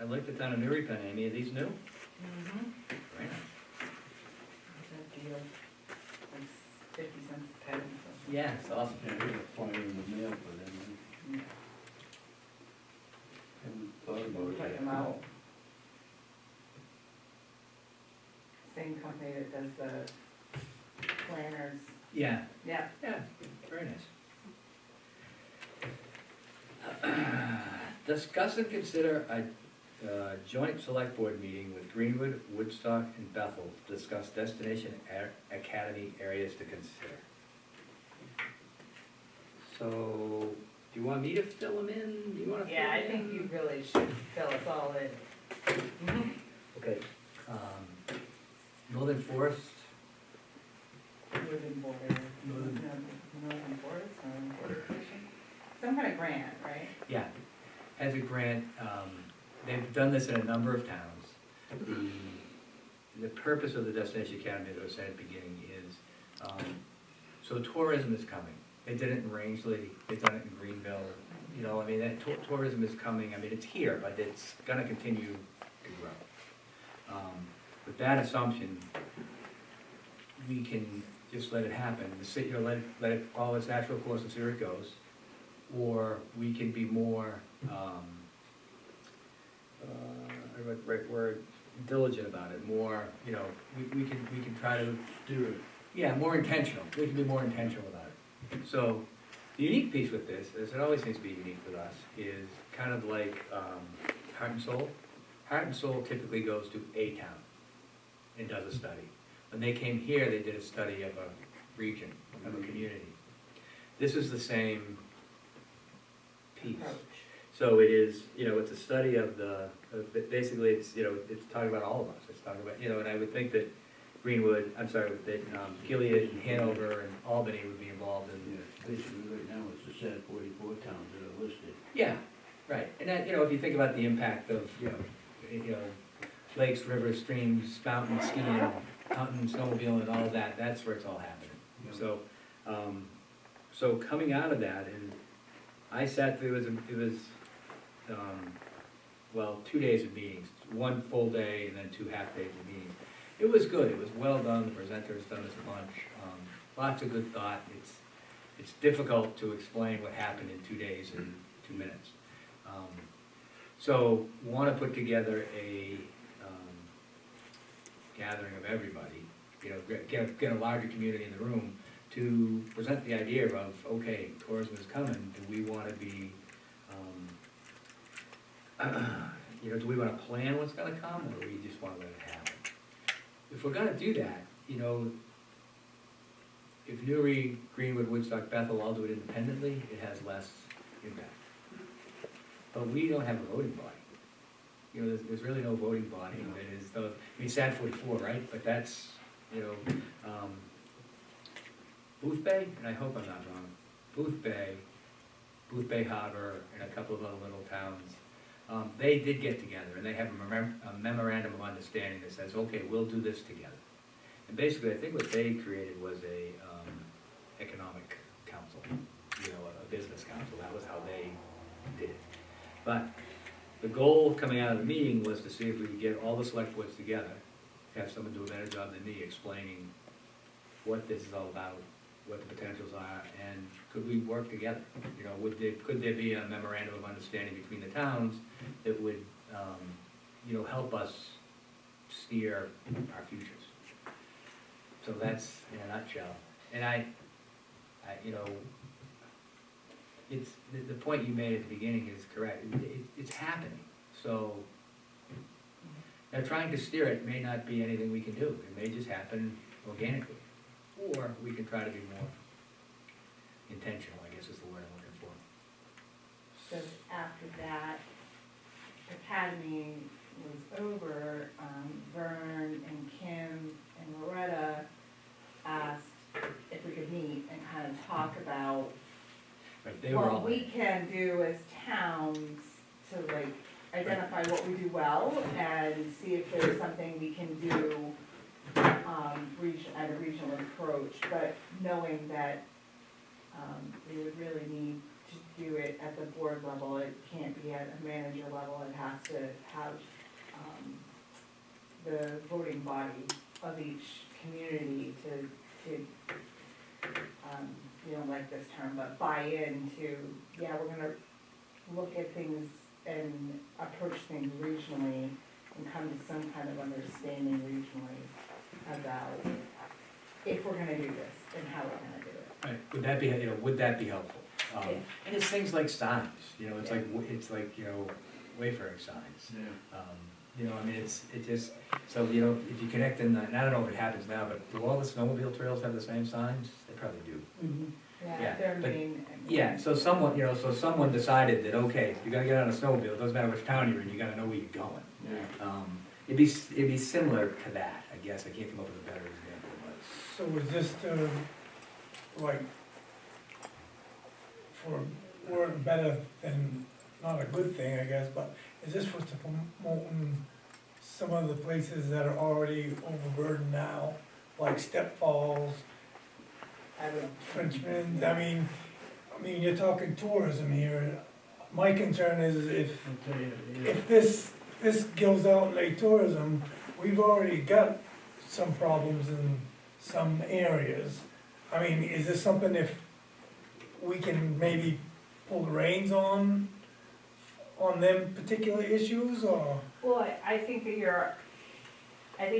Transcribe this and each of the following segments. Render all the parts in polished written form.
like the town of Newry pen, Amy, are these new? Mm-hmm. Very nice. That deal, like 50 cents a pen, so. Yeah, it's awesome. Yeah, I got a flyer in the mail for them, Yeah. I haven't thought about We'll it put yet. them out. Same company that does the planners. Yeah, Yeah. yeah, very nice. Discuss and consider a joint select board meeting with Greenwood, Woodstock, and Bethel to discuss destination academy areas to consider. So, do you want me to fill them in? Do you want to fill Yeah, I them think in? you really should fill us all in. Mm-hmm. Okay, Northern Forest, Northern border. Northern- Northern forest, northern border commission. Some kind of grant, right? yeah, has a grant, they've done this in a number of towns. The purpose of the Destination Academy that I said at the beginning is, so tourism is coming. They did it in Rangeley, they've done it in Greenville, you know, I mean, that tourism is coming, I mean, it's here, but it's gonna continue to grow. With that assumption, we can just let it happen, you know, let it follow its natural course and see where it goes. Or we can be more, right word, diligent about it, more, you know, we can try to Do it. yeah, more intentional, we can be more intentional about it. So, the unique piece with this, as it always seems to be unique with us, is kind of like Heart and Soul. Heart and Soul typically goes to a town and does a study. When they came here, they did a study of a region, of a community. This is the same piece. Approach. So it is, you know, it's a study of basically it's, you know, it's talking about all of us. It's talking about, you know, and I would think that Greenwood, I'm sorry, that Gilead and Hanover and Albany would be involved in. Yeah, basically right now it's the said 44 towns that are listed. Yeah, right. And that, you know, if you think about the impact of, Yeah. you know, lakes, rivers, streams, mountain skiing, hunting, snowmobiling, and all of that, that's where it's all happening. Yeah. So, so coming out of that, and I sat through, it was, well, 2 days of meetings, one full day and then 2 half days of meetings. It was good, it was well done, the presenters done us a bunch, lots of good thought. It's difficult to explain what happened in 2 days and 2 minutes. So, want to put together a gathering of everybody, you know, get a larger community in the room to present the idea of, okay, tourism is coming, do we want to be, you know, do we want to plan what's going to come, or do we just want to let it happen? If we're going to do that, you know, if Newry, Greenwood, Woodstock, Bethel all do it independently, it has less impact. But we don't have a voting body. You know, there's really no voting body that is, I mean, SAD 44, right? But that's, you know, Booth Bay, and I hope I'm not wrong, Booth Bay Harbor, and a couple of other little towns, they did get together, and they have a memorandum of understanding that says, okay, we'll do this together. And basically, I think what they created was a economic council, you know, a business council. That was how they did it. But the goal coming out of the meeting was to see if we could get all the select boards together, have someone do a better job than me explaining what this is all about, what the potentials are, and could we work together? You know, could there be a memorandum of understanding between the towns that would, you know, help us steer our futures? So that's in a nutshell. And I you know, it's, the point you made at the beginning is correct. It's happening. So, now trying to steer it may not be anything we can do. It may just happen organically. Or we can try to be more intentional, I guess is the word I'm looking for. So after that academy was over, Vern and Kim and Loretta asked if we could meet and kind of talk about Right, they were all what we can do as towns to like identify what we do well and see if there's something we can do at a regional approach, but knowing that we would really need to do it at the board level, it can't be at a manager level, it has to have, the voting body of each community to, you don't like this term, but buy into, yeah, we're gonna look at things and approach things regionally and come to some kind of understanding regionally about if we're gonna do this and how we're gonna do it. Right, would that be helpful? Yeah. And it's things like signs, it's like, wayfaring signs. Yeah. I mean, it just, so, if you connect in, and I don't know if it happens now, but do all the snowmobile trails have the same signs? They probably do. Yeah, They're but- main. Yeah, so someone decided that, okay, if you're gonna get on a snowmobile, it doesn't matter which town you're in, you gotta know where you're going. Yeah. It'd be similar to that, I guess, I can't come up with a better example, but. So is this to, like, for word better than, not a good thing, I guess, but is this for promoting some of the places that are already overburdened now, like Step Falls, Frenchman's, I mean, you're talking tourism here. My concern is I'll tell you, yeah. if this goes out like tourism, we've already got some problems in some areas. I mean, is this something if we can maybe pull the reins on them particular issues, or? Well, I think that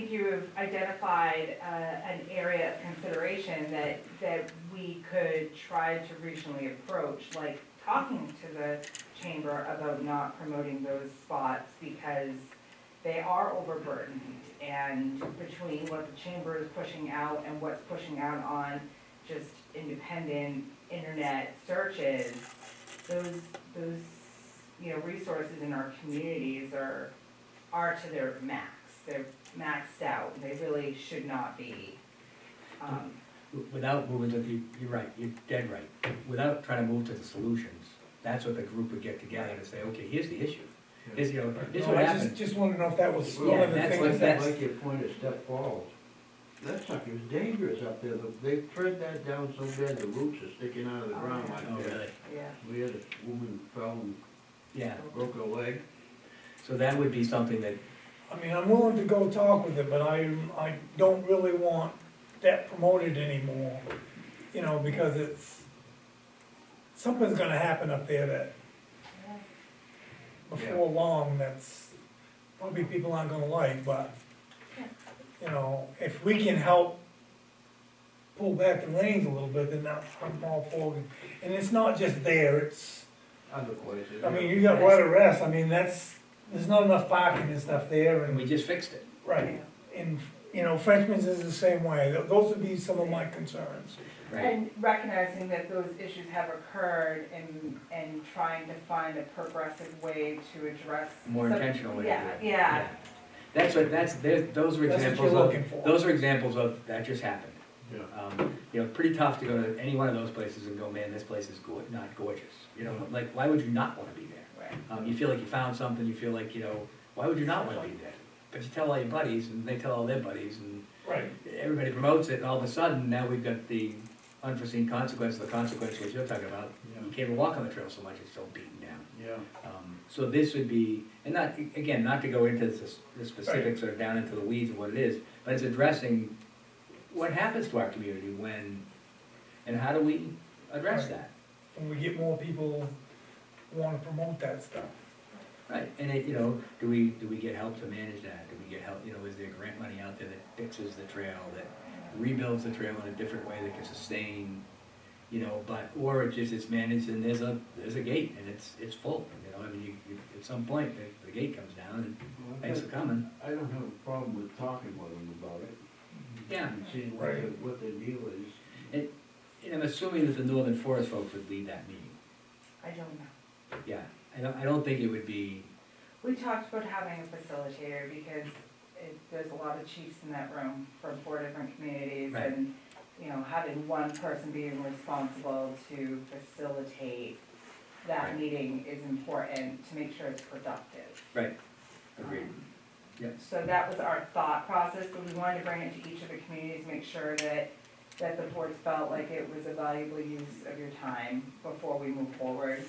you've identified an area of consideration that we could try to regionally approach, like talking to the chamber about not promoting those spots because they are overburdened, and between what the chamber is pushing out and what's pushing out on just independent internet searches, those resources in our communities are to their max. They're maxed out, and they really should not be. Without moving to you're right, you're dead right. Without trying to move to the solutions, that's what the group would get together to say, okay, here's the issue. Here's, here's No, what I happened. just wanted to know if that was Well, one of the that's things what- that. Like your point of Step Falls, that sucker is dangerous up there, they tread that down so bad, the roots are sticking out of the Oh, ground yeah. like Oh, that. really? Yeah. We had a woman fell and Yeah, broke her leg. so that would be something that, I mean, I'm willing to go talk with it, but I don't really want that promoted anymore, because something's gonna happen up there that, before long, that's, probably people aren't gonna like, but, if we can help pull back the reins a little bit, then I'm all for it. And it's not just there, it's, Other places. I mean, you got right arrest, I mean, there's not enough parking and stuff there, and we and, just fixed it. right, and, Frenchman's is the same way, those would be some of my concerns. Right, And recognizing that those issues have occurred and trying to find a progressive way to address. more some- intentional way to do it. Yeah. Those are That's what examples you're of, looking for. those are examples of, that just happened. Yeah. Pretty tough to go to any one of those places and go, man, this place is not gorgeous. Like, why would you not wanna be there? Right. You feel like you found something, you feel like, why would you not wanna be there? But you tell all your buddies, and they tell all their buddies, and Right, everybody promotes it, and all of a sudden, now we've got the unforeseen consequence, the consequence which you're talking about. Yeah. You can't even walk on the trail so much, it's so beaten down. Yeah. So this would be, and not, again, not to go into the specifics or down into the weeds of what it is, but it's addressing what happens to our community when, and how do we address Right. that? when we get more people wanna promote that stuff. Right, and do we get help to manage that? Do we get help, is there grant money out there that fixes the trail, that rebuilds the trail in a different way that can sustain, or it's managed and there's a gate and it's full, you at some point, the gate comes down and thanks for coming. I don't have a problem with talking with them about it. Yeah. And seeing Right. what the deal is. And I'm assuming that the Northern Forest folks would lead that meeting. I don't know. Yeah, I don't think it would be, We talked about having a facilitator because there's a lot of chiefs in that room from 4 different communities. Right. And, having one person being responsible to facilitate that Right. meeting is important to make sure it's productive. right, agreed. Yep. So that was our thought process, but we wanted to bring it to each of the communities, make sure that that the board felt like it was a valuable use of your time before we move forward.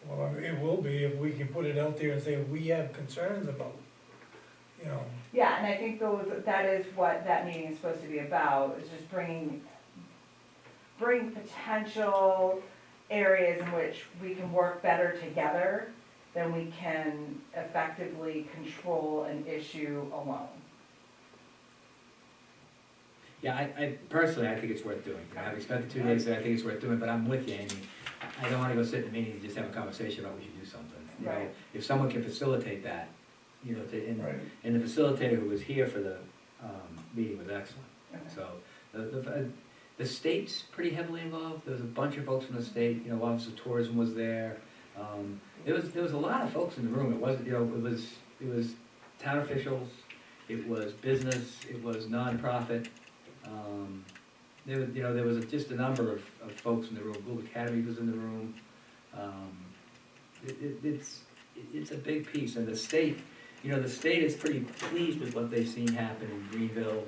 Well, I mean, it will be if we can put it out there and say, we have concerns about, you know, Yeah, and I think that is what that meeting is supposed to be about, is just bring potential areas in which we can work better together than we can effectively control an issue alone. Yeah, I personally, I think it's worth doing. You know, having spent the 2 days there, I think it's worth doing, but I'm with you, Amy. I don't wanna go sit in a meeting and just have a conversation about we should do something. You know, Right. if someone can facilitate that, you know, right, and the facilitator who was here for the, meeting was excellent. Okay. So, the state's pretty heavily involved, there was a bunch of folks from the state, you know, Office of Tourism was there. There was a lot of folks in the room, it wasn't, you know, it was town officials, it was business, it was nonprofit. There was just a number of folks in the room, Blue Academy was in the room. It's a big piece, and the state, you know, the state is pretty pleased with what they've seen happen in Greenville,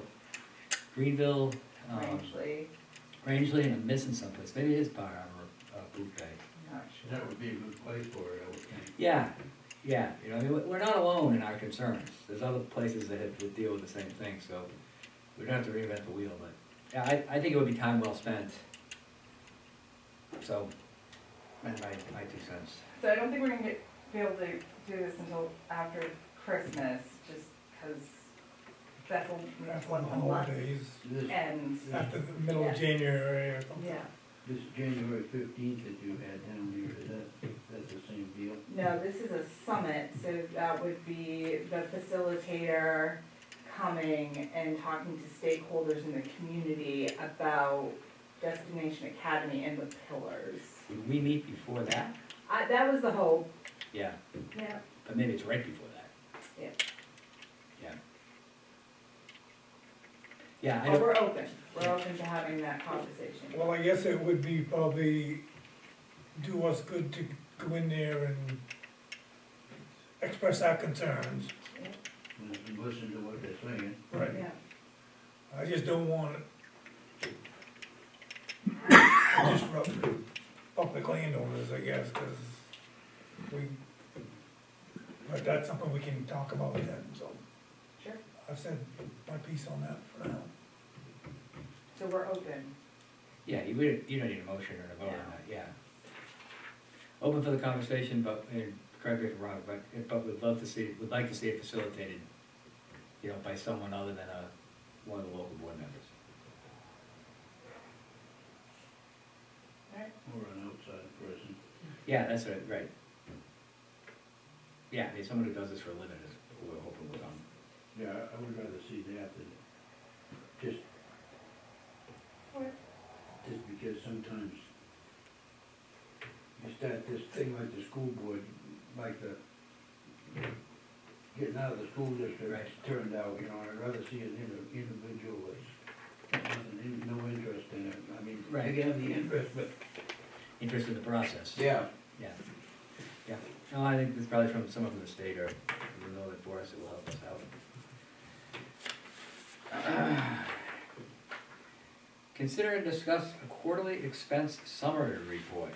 Rangeley, and I'm missing someplace, maybe it is Bar Harbor, Booth Bay. I'm not sure. That would be a good place for it, I would think. Yeah, you know, I mean, we're not alone in our concerns, there's other places that have to deal with the same thing, so we don't have to reinvent the wheel, but, yeah, I think it would be time well spent. So, my 2 cents. So I don't think we're gonna be able to do this until after Christmas, just because that's after what the the month holidays, This, ends. after the middle of Yeah. January or something. Yeah, this January 15th that you had down here, that's the same deal? no, this is a summit, so that would be the facilitator coming and talking to stakeholders in the community about Destination Academy and the pillars. Would we meet before that? That was the hope. Yeah, Yeah. but maybe it's right before that. Yeah. Yeah. Yeah, I But don't, we're open to having that conversation. Well, I guess it would be probably do us good to go in there and express our concerns. And listen to what they're saying. Right. Yeah, I just don't want it to disrupt public landowners, I guess, but that's something we can talk about then, so. sure. I've said my piece on that for now. So we're open. yeah, you don't need a motion or a vote on that, yeah. Open for the conversation, but, and correct me if I'm wrong, but we'd like to see it facilitated, you know, by someone other than one of the local board members. Or an outside person. Yeah, that's right. Yeah, I mean, someone who does this for a living is who we're hoping will come. Yeah, I would rather see that than just, What? just because sometimes you start this thing like the school board, like the getting out of the school district Right. turned out, you know, I'd rather see an individual that's nothing, no interest in it. I mean, Right. they have the interest, but. Interest in the process. Yeah. Yeah. No, I think it's probably from someone from the state or the Northern Forest that will help us out. Consider and discuss a quarterly expense summary report.